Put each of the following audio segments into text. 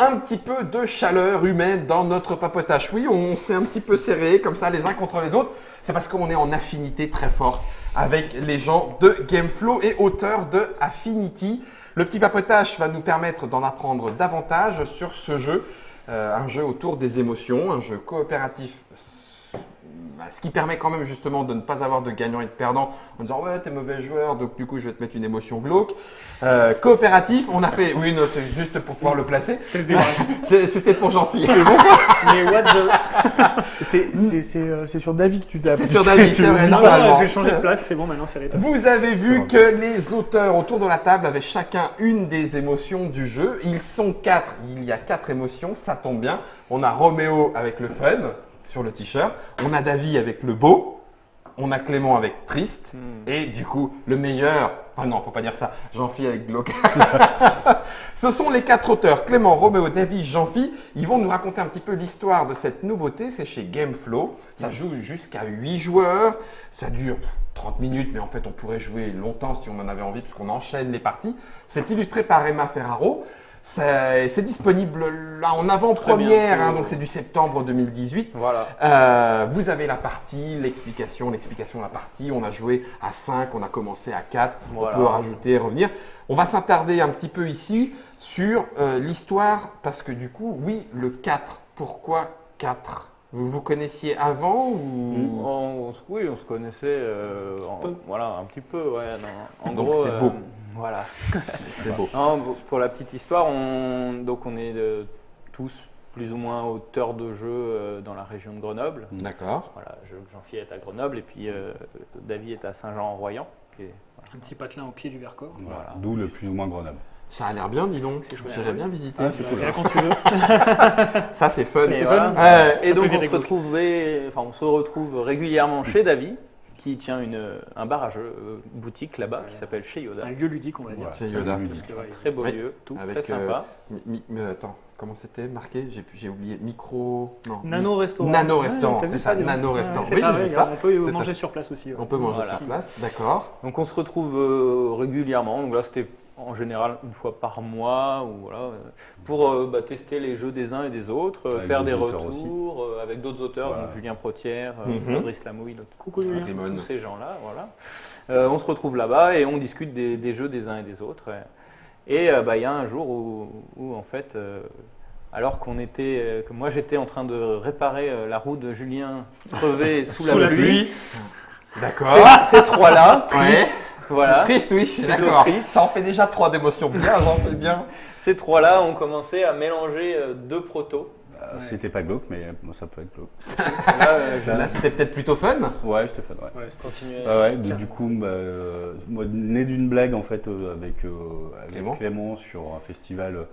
un petit peu de chaleur humaine dans notre papotage. Oui, on s'est un petit peu serré comme ça les uns contre les autres. C'est parce qu'on est en affinité très forte avec les gens de Gameflow et auteurs de Affinity. Le petit papotage va nous permettre d'en apprendre davantage sur ce jeu. Un jeu autour des émotions, un jeu coopératif, ce qui permet quand même justement de ne pas avoir de gagnant et de perdant en disant ouais t'es mauvais joueur donc du coup je vais te mettre une émotion glauque. Coopératif, on a fait, oui non c'est juste pour pouvoir le placer. C'était pour Jean-Philippe. Mais what the... C'est sur David que tu t'as appris. C'est sur David, c'est vrai, normalement. J'ai changé de place, c'est bon maintenant c'est rétabli. Vous avez vu que les auteurs autour de la table avaient chacun une des émotions du jeu. Ils sont 4, il y a 4 émotions, ça tombe bien. On a Roméo avec le fun sur le t-shirt, on a David avec le beau, on a Clément avec triste et du coup le meilleur, enfin non faut pas dire ça, Jean-Phi avec glauque. Ce sont les 4 auteurs, Clément, Roméo, David, Jean-Phi. Ils vont nous raconter un petit peu l'histoire de cette nouveauté, c'est chez Gameflow. Ça joue jusqu'à 8 joueurs, ça dure 30 minutes, mais en fait on pourrait jouer longtemps si on en avait envie puisqu'on enchaîne les parties. C'est illustré par Emma Ferraro. C'est disponible là en avant-première, hein, donc c'est du septembre 2018. Voilà. Vous avez la partie, l'explication de la partie. On a joué à 5, on a commencé à 4, voilà. On peut rajouter et revenir. On va s'attarder un petit peu ici sur l'histoire, parce que du coup, oui, le 4. Pourquoi 4 ? Vous vous connaissiez avant ou... Oui, on se connaissait voilà, un petit peu. Ouais, non. En donc gros, c'est beau. Voilà. C'est beau. Non, pour la petite histoire, on est tous plus ou moins auteurs de jeux dans la région de Grenoble. D'accord. Voilà, Jean-Philippe est à Grenoble et puis David est à Saint-Jean-en-Royan. Un petit patelin au pied du Vercors. Voilà. D'où le plus ou moins Grenoble. Ça a l'air bien, dis donc. J'irais bien visiter. C'est cool. Quand tu veux. Ça, c'est fun. Et, Voilà. Ouais. Et donc, on se retrouve régulièrement chez David, qui tient un bar à jeux, boutique là-bas, qui s'appelle Chez Yoda. Un lieu ludique, on va dire. Chez Yoda. Un très beau lieu, tout avec, très sympa. Attends, comment c'était marqué? J'ai oublié. Nano Restaurant. Nano Restaurant, c'est ça. Nano Restaurant. Oui, j'ai vu ça. On peut manger sur place aussi. On peut manger sur place, d'accord. Donc on se retrouve régulièrement. Donc là, c'était en général une fois par mois ou voilà, pour tester les jeux des uns et des autres, faire des retours avec d'autres auteurs, voilà. Donc Julien Protière, Fabrice Lamouille, tous ces gens-là. Voilà. On se retrouve là-bas et on discute des jeux des uns et des autres. Et il y a un jour où en fait, alors que moi j'étais en train de réparer la roue de Julien crevée sous la pluie. D'accord. Ces trois-là, tristes. Voilà. Triste, oui, je suis d'accord. Ça en fait déjà 3 d'émotions. Bien, j'en fais bien. Ces 3-là ont commencé à mélanger 2 protos. C'était pas glauque, mais bon, ça peut être glauque. Là, c'était peut-être plutôt fun. Ouais, c'était fun, ouais. Du coup, moi, né d'une blague en fait avec Clément sur un festival,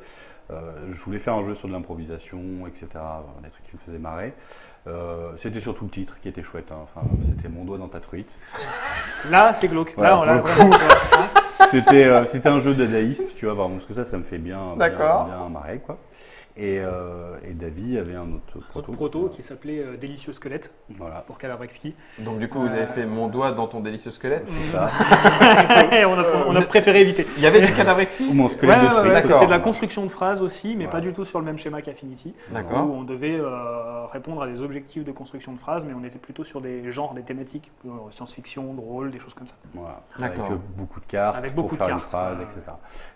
je voulais faire un jeu sur de l'improvisation, etc. Des trucs qui me faisaient marrer. C'était surtout le titre qui était chouette. Hein. Enfin, c'était Mon doigt dans ta truite. Là, c'est glauque. Voilà, là, on l'a vraiment. C'était un jeu dadaïste, tu vois, parce que ça me fait bien marrer, quoi. Et David avait un autre proto qui s'appelait Délicieux Squelette, voilà. pour Cadavrexki. Donc du coup, vous avez fait Mon doigt dans ton délicieux squelette. C'est ça. on a préféré éviter. Il y avait du Cadavrexki ou Mon squelette de truite. C'était de la construction de phrases aussi, mais pas du tout sur le même schéma qu'Affinity. D'accord. Où on devait répondre à des objectifs de construction de phrases, mais on était plutôt sur des genres, des thématiques, science-fiction, drôle, des choses comme ça. Voilà. D'accord. Avec beaucoup de cartes pour faire une phrase, etc.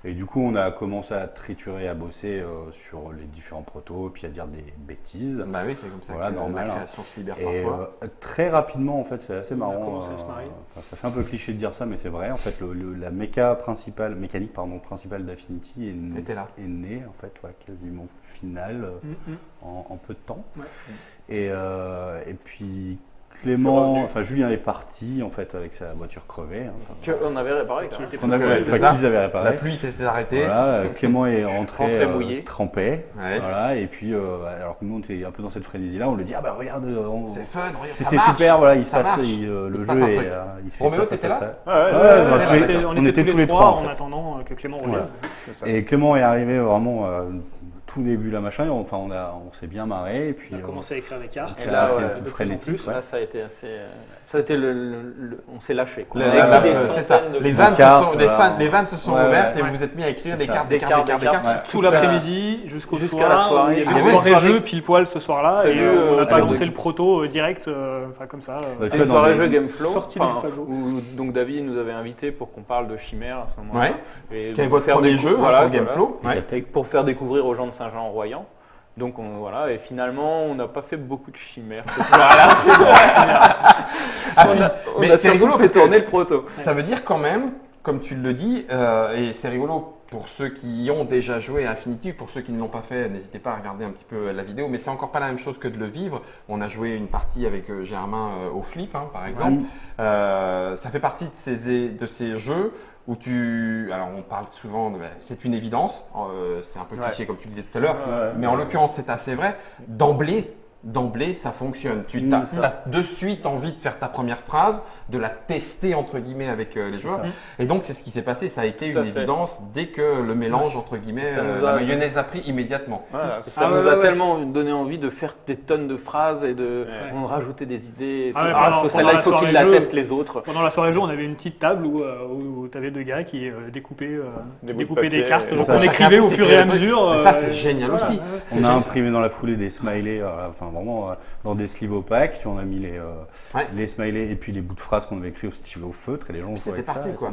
Et du coup, on a commencé à triturer, à bosser sur les différents protos, puis à dire des bêtises. Bah oui, c'est comme ça voilà, que normal, la création se libère et parfois. Très rapidement, en fait, c'est assez marrant. On a commencé à se marier. Ça fait un peu cliché de dire ça, mais c'est vrai. En fait, la mécanique principale d'Affinity est née, en fait, quasiment finale, en peu de temps. Ouais. Et puis Clément, Julien est parti en fait avec sa voiture crevée. On avait réparé. Qu'ils avaient réparé. La pluie s'était arrêtée. Voilà, Clément est rentré mouillé, trempé. Ouais. Voilà, et puis alors que nous on était un peu dans cette frénésie-là, on lui dit regarde, c'est fun, regarde, c'est super, voilà, il se passe le jeu et il se fait Roméo, t'étais là? On était tous les trois en attendant que Clément revienne. Et Clément est arrivé vraiment tout début là machin, on s'est bien marré et puis on a commencé à écrire des cartes. Et là, c'est frénétique. Là, ça a été assez. Ça a été on s'est lâché. C'est ça. Les vannes se sont ouvertes et vous vous êtes mis à écrire des cartes. Tout l'après-midi jusqu'à la soirée. Il y avait des soirées jeux pile poil ce soir-là et on n'a pas lancé le proto direct, comme ça. C'était une soirée jeu Gameflow où donc David nous avait invités pour qu'on parle de Chimère à ce moment-là. Qui est votre premier jeu pour Gameflow. Pour faire découvrir aux gens de Saint-Jean-en-Royan. Donc voilà, et finalement, on n'a pas fait beaucoup de chimères. Mais c'est rigolo parce que tourner le proto. Ça veut dire quand même, comme tu le dis, et c'est rigolo pour ceux qui ont déjà joué à Affinity, pour ceux qui ne l'ont pas fait, n'hésitez pas à regarder un petit peu la vidéo, mais c'est encore pas la même chose que de le vivre. On a joué une partie avec Germain au Flip, par exemple. Ça fait partie de ces jeux où alors on parle souvent, c'est une évidence, c'est un peu cliché comme tu disais tout à l'heure, mais en l'occurrence c'est assez vrai. D'emblée, ça fonctionne. Tu as de suite envie de faire ta première phrase, de la tester entre guillemets avec les joueurs. Et donc c'est ce qui s'est passé. Ça a été une évidence dès que le mélange entre guillemets, la mayonnaise a pris immédiatement. Ça nous a tellement donné envie de faire des tonnes de phrases et de rajouter des idées. Celle-là, il faut qu'ils la testent les autres. Pendant la soirée jeu, on avait une petite table où tu avais deux gars qui découpaient des cartes. Donc on écrivait au fur et à mesure. Ça c'est génial aussi. On a imprimé dans la foulée des smileys. Vraiment dans des sleeves opaques, on a mis les smileys et puis les bouts de phrases qu'on avait écrits au stylo feutre et les gens c'était parti quoi.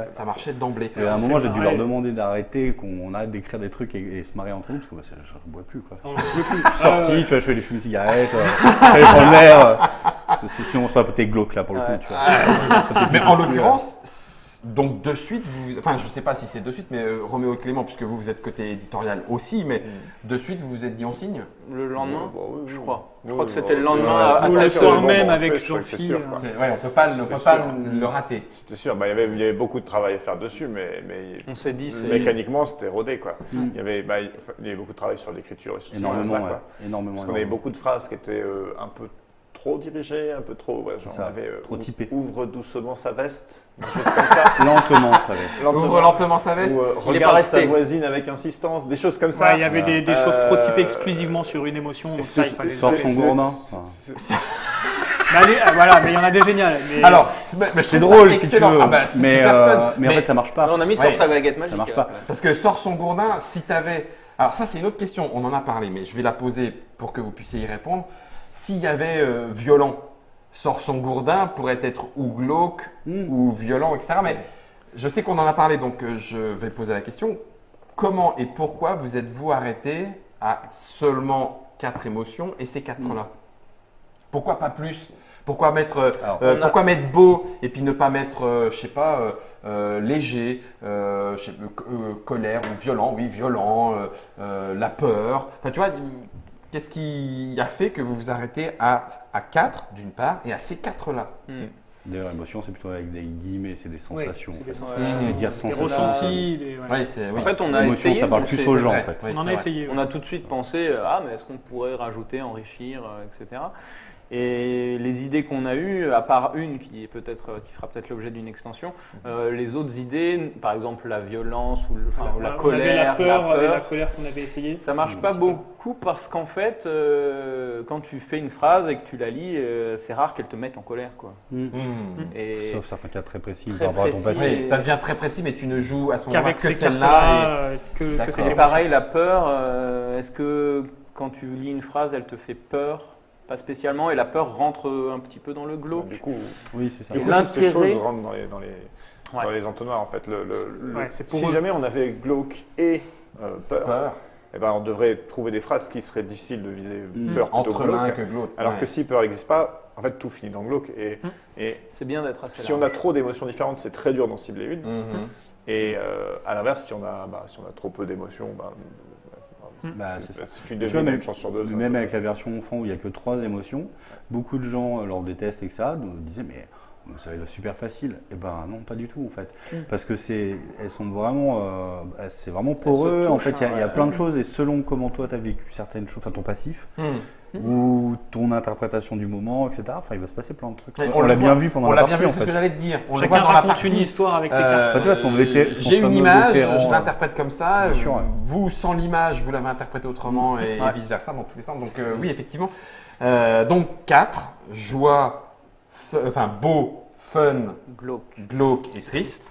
Ça marchait d'emblée. Et à un moment j'ai dû leur demander d'arrêter, qu'on arrête d'écrire des trucs et se marrer entre nous parce que je ne bois plus quoi. Sorti, tu vas jouer les fumer cigarettes, aller prendre l'air. Sinon ça peut être glauque là pour le coup. Tu vois. Mais en l'occurrence. Donc de suite, je ne sais pas si c'est de suite, mais Roméo et Clément, puisque vous êtes côté éditorial aussi, mais de suite vous vous êtes dit on signe le lendemain, je crois. Je crois que c'était le lendemain. Le soir même avec Jean-Philippe. On peut pas le rater. C'était sûr. Il y avait beaucoup de travail à faire dessus, mais on s'est dit mécaniquement c'était rodé quoi. Il y avait beaucoup de travail sur l'écriture et sur énormément. Parce qu'on avait beaucoup de phrases qui étaient un peu trop dirigées, un peu trop. On avait trop typé. Ouvre doucement sa veste. Lentement sa veste. Ouvre lentement sa veste. Ou regarde sa voisine avec insistance, des choses comme ça. Il y avait des choses trop typées exclusivement sur une émotion. Donc ça, il fallait sort son gourdin. Mais il y en a des géniales. Alors, c'est drôle si tu veux. Mais en fait, ça marche pas. On a mis sur sa baguette magique. Ça marche pas. Parce que sort son gourdin, si tu avais. Alors, ça, c'est une autre question. On en a parlé, mais je vais la poser pour que vous puissiez y répondre. S'il y avait violent, sort son gourdin pourrait être ou glauque ou violent, etc. Mais je sais qu'on en a parlé, donc je vais poser la question. Comment et pourquoi vous êtes-vous arrêté à seulement 4 émotions et ces 4-là? Pourquoi pas plus? Pourquoi mettre beau et puis ne pas mettre, je sais pas, léger, colère ou violent? Oui, violent, la peur. Enfin, tu vois. Qu'est-ce qui a fait que vous vous arrêtez à 4 d'une part et à ces 4-là? D'ailleurs, l'émotion, c'est plutôt avec des guillemets, c'est des sensations. Des sensations. Dire des ressentis. En fait, on a essayé. Ça parle plus aux gens, en fait. On en a essayé. On a tout de suite pensé, mais est-ce qu'on pourrait rajouter, enrichir, etc. Et les idées qu'on a eues, à part une qui fera peut-être l'objet d'une extension, les autres idées, par exemple la violence ou la colère, la colère qu'on avait essayé. Ça marche pas beaucoup parce qu'en fait, quand tu fais une phrase et que tu la lis, c'est rare qu'elle te mette en colère, quoi. Et sauf certains cas très précis. Oui, ça devient très précis, mais tu ne joues à ce moment-là que celle-là. Et pareil, la peur. Est-ce que quand tu lis une phrase, elle te fait peur? Pas spécialement, et la peur rentre un petit peu dans le glauque. Du coup, oui, c'est ça. Toutes ces choses rentrent dans les entonnoirs en fait. Si jamais on avait glauque et peur. Eh ben, on devrait trouver des phrases qui seraient difficiles de viser peur plutôt entre l'un que glauque. Alors que si peur n'existe pas, en fait tout finit dans glauque. Et c'est bien d'être assez si on a trop d'émotions différentes, c'est très dur d'en cibler une. Et à l'inverse, si on a trop peu d'émotions, c'est une une chance sur deux. Même avec la version enfant où il n'y a que 3 émotions, beaucoup de gens lors des tests et ça nous disaient mais ça va être super facile. Et ben non, pas du tout en fait. Parce que elles sont vraiment, c'est vraiment poreux. En fait, il y a plein de choses et selon comment toi tu as vécu certaines choses, enfin ton passif, ou ton interprétation du moment, etc. Enfin, il va se passer plein de trucs. On l'a bien vu pendant la partie. On l'a bien vu, c'est ce que j'allais te dire. On chacun raconte une histoire avec ses cartes. J'ai une image, je l'interprète comme ça. Vous, sans l'image, vous l'avez interprété autrement et vice versa dans tous les sens. Donc oui, effectivement. Donc 4, joie, beau, fun, glauque et triste.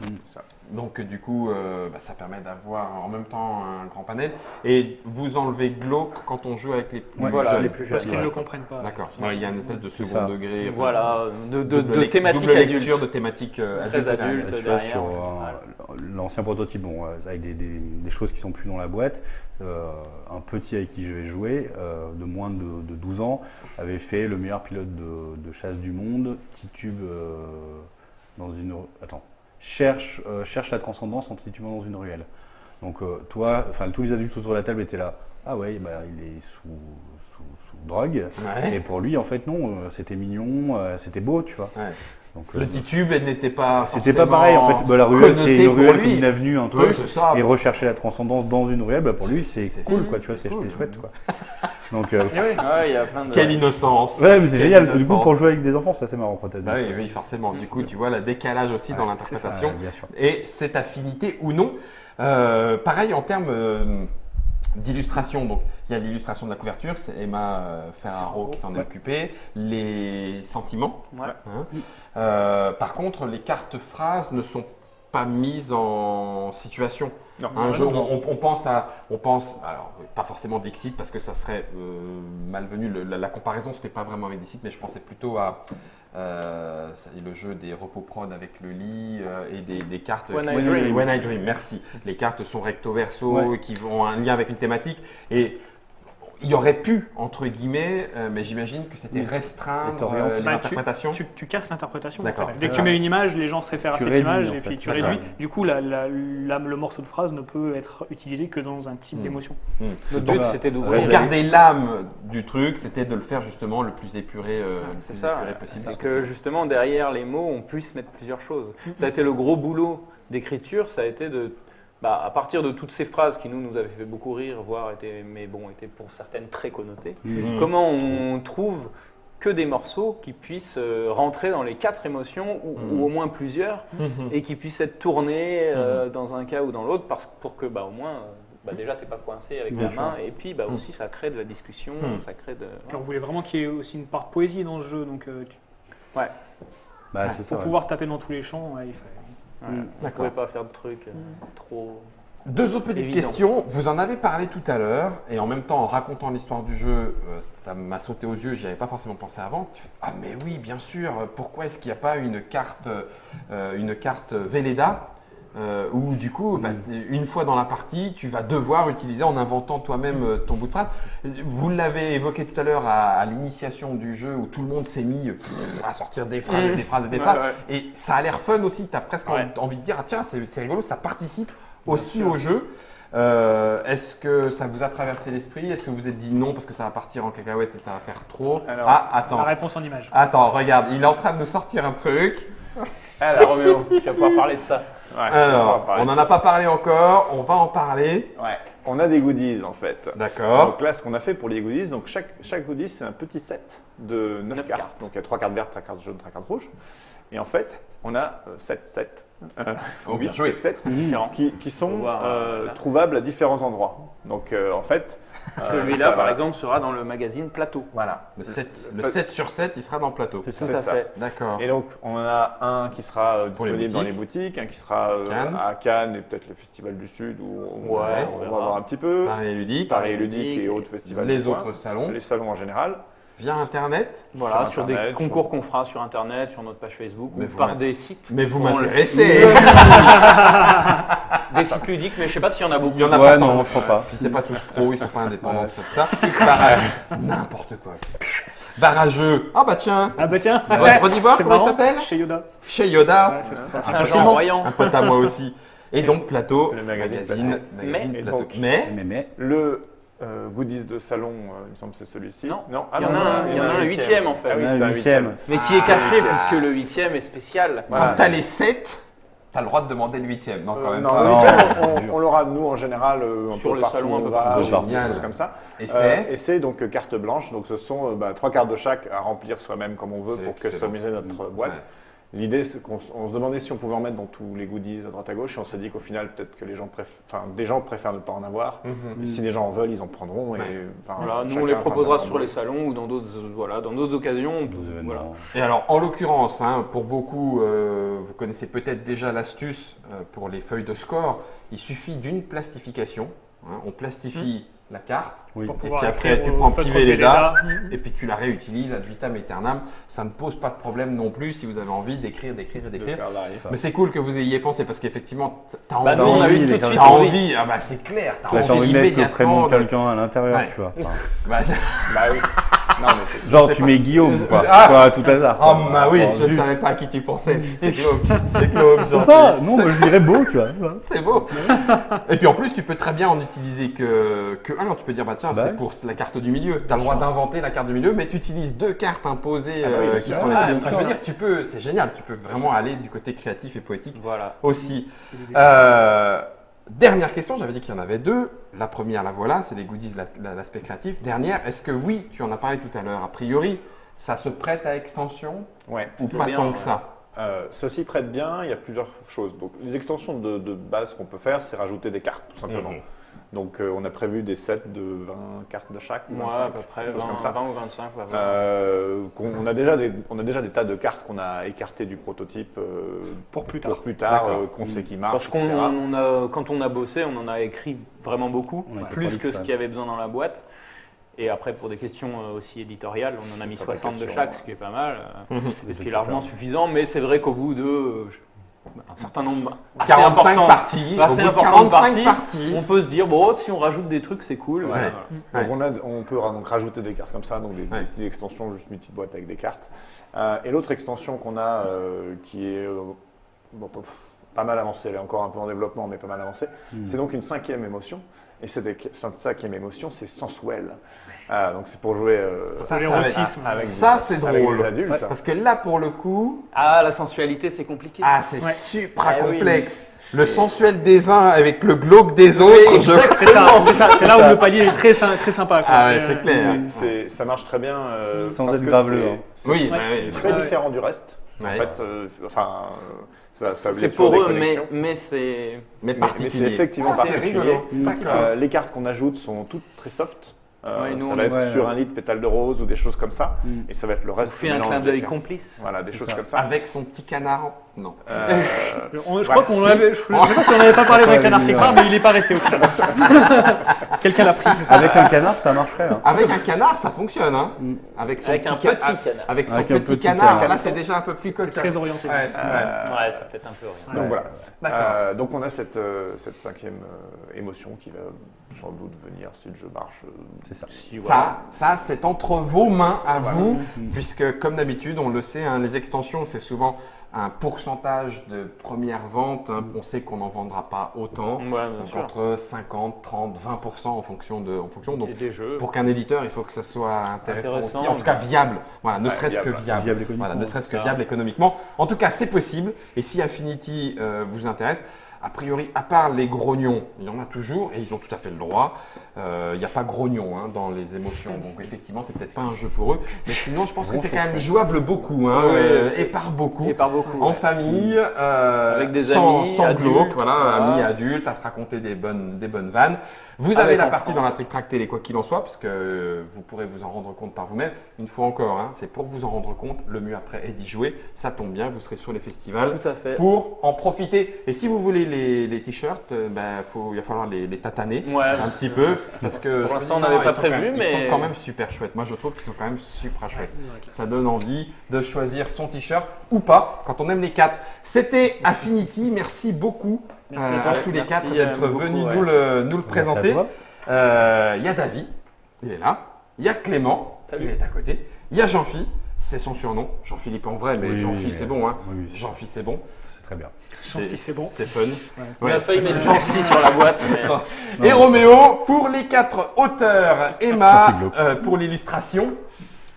Donc du coup, ça permet d'avoir en même temps un grand panel. Et vous enlevez glauque quand on joue avec les plus jeunes. Les plus jeunes. Parce qu'ils ne le comprennent pas. D'accord. Il y a une espèce de second degré. Voilà, de thématique double lecture de thématique très adulte derrière. Sur l'ancien prototype, avec des choses qui sont plus dans la boîte, un petit avec qui je vais jouer, de moins de 12 ans, avait fait le meilleur pilote de chasse du monde, titube dans une... Attends. Cherche la transcendance en titubant dans une ruelle. Donc tous les adultes autour de la table étaient là. Ah ouais, il est sous drogue. Ouais. Et pour lui, en fait, non, c'était mignon, c'était beau, tu vois. Ouais. Donc, le titube, elle n'était pas c'était pas pareil, en fait. La ruelle, c'est une ruelle comme une avenue, un truc. Et rechercher la transcendance dans une ruelle, pour lui, c'est cool, quoi, tu vois, c'est chouette, quoi. Donc, il y a plein de... Quelle innocence! Ouais, mais c'est génial. Du coup, pour jouer avec des enfants, c'est assez marrant, peut-être. Oui, forcément. Du coup, tu vois le décalage aussi dans l'interprétation et cette affinité ou non. Pareil en termes d'illustration. Donc, il y a l'illustration de la couverture, c'est Emma Ferraro qui s'en est occupée. Les sentiments. Par contre, les cartes phrases ne sont pas mises en situation. Un jeu, on pense, alors pas forcément Dixit parce que ça serait malvenu. La comparaison se fait pas vraiment avec Dixit, mais je pensais plutôt à le jeu des repos prod avec le lit et des cartes. When I Dream, merci. Les cartes sont recto verso qui ont un lien avec une thématique et il y aurait pu, entre guillemets, mais j'imagine que c'était restreindre l'interprétation. Tu casses l'interprétation. En fait. Dès que tu mets une image, les gens se réfèrent à cette image et puis tu réduis. Du coup, le morceau de phrase ne peut être utilisé que dans un type d'émotion. Le but, c'était d'ouvrir. Pour garder l'âme du truc, c'était de le faire justement le plus épuré, possible. Parce que justement, derrière les mots, on puisse mettre plusieurs choses. Ça a été le gros boulot d'écriture, ça a été de... à partir de toutes ces phrases qui nous avaient fait beaucoup rire, voire étaient pour certaines très connotées, comment on trouve que des morceaux qui puissent rentrer dans les 4 émotions ou au moins plusieurs et qui puissent être tournés dans un cas ou dans l'autre pour que au moins déjà tu n'es pas coincé avec ta main et puis aussi ça crée de la discussion, ça crée de... On voulait vraiment qu'il y ait aussi une part de poésie dans ce jeu, donc c'est ça, pour pouvoir taper dans tous les champs, il fallait... on ne pouvait pas faire de trucs trop... 2 autres petites questions. Vous en avez parlé tout à l'heure et en même temps en racontant l'histoire du jeu, ça m'a sauté aux yeux, j'y avais pas forcément pensé avant. Tu fais, ah mais oui, bien sûr, pourquoi est-ce qu'il n'y a pas une carte Velleda où du coup, une fois dans la partie, tu vas devoir utiliser en inventant toi-même ton bout de phrase. Vous l'avez évoqué tout à l'heure à l'initiation du jeu où tout le monde s'est mis à sortir des phrases et des phrases et des phrases. Et ça a l'air fun aussi, tu as presque envie de dire, ah tiens, c'est rigolo, ça participe aussi au jeu. Est-ce que ça vous a traversé l'esprit? Est-ce que vous vous êtes dit non parce que ça va partir en cacahuète et ça va faire trop? Attends. La réponse en image. Attends, regarde, il est en train de nous sortir un truc. Alors Roméo, tu vas pouvoir parler de ça. Alors, on n'en a pas parlé encore, on va en parler. On a des goodies en fait. D'accord. Donc là, ce qu'on a fait pour les goodies, donc chaque goodies, c'est un petit set de 9 cartes. Donc il y a 3 cartes vertes, 3 cartes jaunes, 3 cartes rouges. Et en fait, on a 7 qui sont trouvables à différents endroits. Donc en fait, celui-là par exemple sera dans le magazine Plateau. Voilà, le 7 sur 7, il sera dans le Plateau. C'est tout à fait. D'accord. Et donc on a un qui sera disponible dans les boutiques, un qui sera à Cannes et peut-être le Festival du Sud où on va voir un petit peu. Paris Ludique et autres festivals. Les autres salons. Les salons en général. Via Internet. Voilà, sur des concours qu'on fera sur Internet, sur notre page Facebook, ou par des sites. Mais vous m'intéressez. Des sites ludiques, mais je ne sais pas s'il y en a beaucoup. Il y en a pas tant, on ne fera pas. Puis c'est pas tous pros, ils sont pas indépendants, tout ça. Barrage, n'importe quoi. Barrageux. Ah bah tiens. Redis voir comment il s'appelle. Chez Yoda. C'est un genre voyant. Un pote à moi aussi. Et donc Plateau, le magazine Plateau. Mais le goodies de salon, il me semble que c'est celui-ci. Non, il y en a un 8e en fait. Ah oui, c'est un 8e. Mais qui est caché puisque le 8e est spécial. Quand tu as les 7, tu as le droit de demander le 8e. Non, quand même. Non, le 8e, on l'aura nous en général un sur peu le partout, salon, un peu des partout. choses comme ça. Et c'est donc carte blanche. Donc ce sont 3 cartes de chaque à remplir soi-même comme on veut pour customiser notre boîte. Ouais. L'idée, c'est qu'on se demandait si on pouvait en mettre dans tous les goodies à droite à gauche, et on s'est dit qu'au final, peut-être que des gens préfèrent ne pas en avoir. Si les gens en veulent, ils en prendront. Et, voilà, nous, on les proposera sur les salons ou dans d'autres occasions. Voilà. Et alors, en l'occurrence, pour beaucoup, vous connaissez peut-être déjà l'astuce pour les feuilles de score. Il suffit d'une plastification. On plastifie la carte, et puis après tu prends petit Velleda, et puis tu la réutilises ad vitam aeternam. Ça ne pose pas de problème non plus si vous avez envie d'écrire. Mais c'est cool que vous ayez pensé parce qu'effectivement, tu as envie. On a eu tout de suite envie. Ah bah c'est clair, tu as envie de mettre le prénom de quelqu'un à l'intérieur, tu vois. Oui. Non, mais genre tu mets Guillaume, quoi, tout hasard. Ah bah oui, je ne savais pas à qui tu pensais. C'est Glauque, non, mais je dirais beau, tu vois. C'est beau. Et puis en plus, tu peux très bien en utiliser que non, tu peux dire tiens, c'est pour la carte du milieu. Tu as le droit d'inventer la carte du milieu, mais tu utilises 2 cartes imposées qui sont je veux dire, c'est génial, tu peux vraiment aller du côté créatif et poétique aussi. Dernière question, j'avais dit qu'il y en avait 2. La première, la voilà, c'est les goodies, l'aspect créatif. Dernière, est-ce que oui, tu en as parlé tout à l'heure, a priori, ça se prête à extension ou pas tant que ça? Ceci prête bien, il y a plusieurs choses. Donc, les extensions de base qu'on peut faire, c'est rajouter des cartes, tout simplement. Donc, on a prévu des sets de 20 cartes de chaque, 25, à peu près, 20 comme ça. 20 ou 25. On a déjà des tas de cartes qu'on a écartées du prototype pour plus tard, qu'on sait qui marche. Parce quand on a bossé, on en a écrit vraiment beaucoup, plus que ce qu'il y avait besoin dans la boîte. Et après, pour des questions aussi éditoriales, on en a mis 60 de chaque, ce qui est pas mal, ce qui est largement suffisant. Mais c'est vrai qu'au bout de un certain nombre, 45 parties, on peut se dire si on rajoute des trucs, c'est cool. Donc on peut donc rajouter des cartes comme ça, donc des petites extensions, juste une petite boîte avec des cartes. Et l'autre extension qu'on a, qui est pas mal avancée, elle est encore un peu en développement, mais pas mal avancée, c'est donc une 5e émotion. Et cette 5e émotion, c'est sensuel. Donc c'est pour jouer l'érotisme. C'est drôle. Les adultes. Parce que là, pour le coup. La sensualité, c'est compliqué. C'est supra complexe. Le sensuel des uns avec le glauque des autres. C'est ça. C'est là où le palier est très sympa. C'est clair. Ça marche très bien. Sans être graveleux. C'est très différent du reste. En fait, c'est pour eux, mais c'est effectivement particulier. Les cartes qu'on ajoute sont toutes très soft. Ça va être sur un lit de pétales de rose ou des choses comme ça. Et ça va être le reste. On fait un clin d'œil complice. Voilà, des choses comme ça. Avec son petit canard. Non. Je crois qu'on avait. Je ne sais pas si on n'avait pas parlé d'un canard quelque part, mais il n'est pas resté au final. Quelqu'un l'a pris. Avec un canard, ça marcherait. Avec un canard, ça fonctionne. Avec son petit canard. Là, c'est déjà un peu plus coquin. C'est très orienté. C'est peut-être un peu orienté. Donc voilà. Donc on a cette 5e émotion qui va sans doute venir si le jeu marche. C'est ça. Ça, c'est entre vos mains à vous, puisque comme d'habitude, on le sait, les extensions, c'est souvent un pourcentage de première vente. On sait qu'on n'en vendra pas autant, donc entre 50, 30, 20% en fonction. Donc, des jeux. Pour qu'un éditeur, il faut que ça soit intéressant aussi, en tout cas viable. Voilà, ne serait-ce que viable. Ne serait-ce que viable économiquement. En tout cas, c'est possible. Et si Affinity vous intéresse, a priori, à part les grognons, il y en a toujours et ils ont tout à fait le droit. Il n'y a pas grognon dans les émotions, donc effectivement, c'est peut-être pas un jeu pour eux. Mais sinon, je pense que c'est quand même jouable beaucoup et par beaucoup. En famille, avec des amis, sans adultes, glauque, amis adultes, à se raconter des bonnes vannes. Vous avez la partie dans la Trick Track Télé, quoi qu'il en soit, parce que vous pourrez vous en rendre compte par vous-même. Une fois encore, c'est pour vous en rendre compte. Le mieux après est d'y jouer. Ça tombe bien, vous serez sur les festivals pour en profiter. Et si vous voulez les t-shirts, il va falloir les tataner un petit peu. Parce que pour l'instant, on n'avait pas prévu, mais ils sont quand même super chouettes. Moi, je trouve qu'ils sont quand même super chouettes. Ça donne envie de choisir son t-shirt ou pas quand on aime les 4. C'était Affinity. Merci beaucoup. Merci à tous les 4 d'être venus nous le présenter. Il y a David, il est là. Il y a Clément, il est à côté. Il y a Jean-Phi, c'est son surnom. Jean-Philippe en vrai, mais Jean-Phi c'est bon. Jean-Phi c'est bon. Très bien. C'est bon. C'est fun. On a failli mettre Jean-Phi sur la boîte. Mais... Et Roméo, pour les 4 auteurs, Emma, pour l'illustration,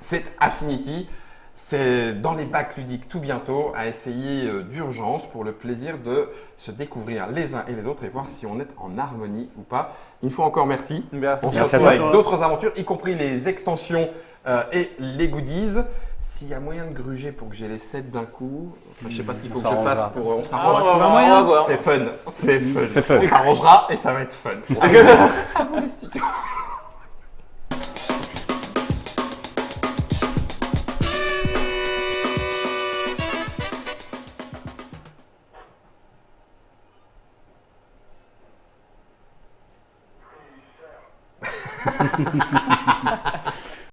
c'est Affinity. C'est dans les bacs ludiques tout bientôt, à essayer d'urgence pour le plaisir de se découvrir les uns et les autres et voir si on est en harmonie ou pas. Une fois encore, merci. On se retrouve avec d'autres aventures, y compris les extensions et les goodies. S'il y a moyen de gruger pour que j'ai les 7 d'un coup, je ne sais pas ce qu'il faut que je fasse pour. On s'arrange. C'est fun. C'est fun. On s'arrangera et ça va être fun. À vous les studios.